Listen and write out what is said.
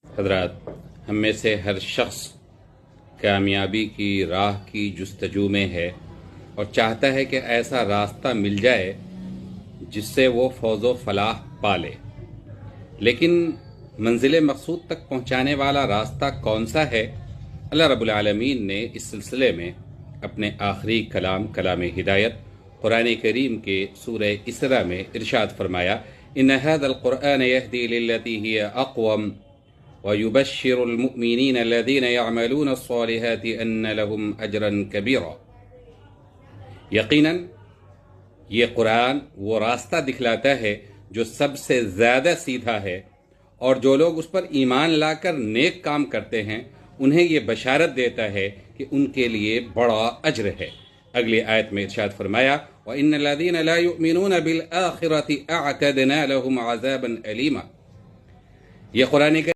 حضرات، ہم میں سے ہر شخص کامیابی کی راہ کی جستجو میں ہے اور چاہتا ہے کہ ایسا راستہ مل جائے جس سے وہ فوز و فلاح پالے، لیکن منزل مقصود تک پہنچانے والا راستہ کون سا ہے؟ اللہ رب العالمین نے اس سلسلے میں اپنے آخری کلام ہدایت قرآن کریم کے سورہ اسراء میں ارشاد فرمایا، ان هذا القرآن يهدي للتي هي اقوم ويبشر المؤمنين الذين يعملون الصالحات ان لهم اجرا كبيرا۔ یقیناً یہ قرآن وہ راستہ دکھلاتا ہے جو سب سے زیادہ سیدھا ہے، اور جو لوگ اس پر ایمان لا کر نیک کام کرتے ہیں انہیں یہ بشارت دیتا ہے کہ ان کے لیے بڑا اجر ہے۔ اگلی آیت میں ارشاد فرمایا، وَإِنَّ الَّذِينَ لَا يُؤْمِنُونَ بِالْآخِرَةِ أَعْتَدْنَا لَهُمْ عَذَابًا أَلِيمًا۔ یہ قرآن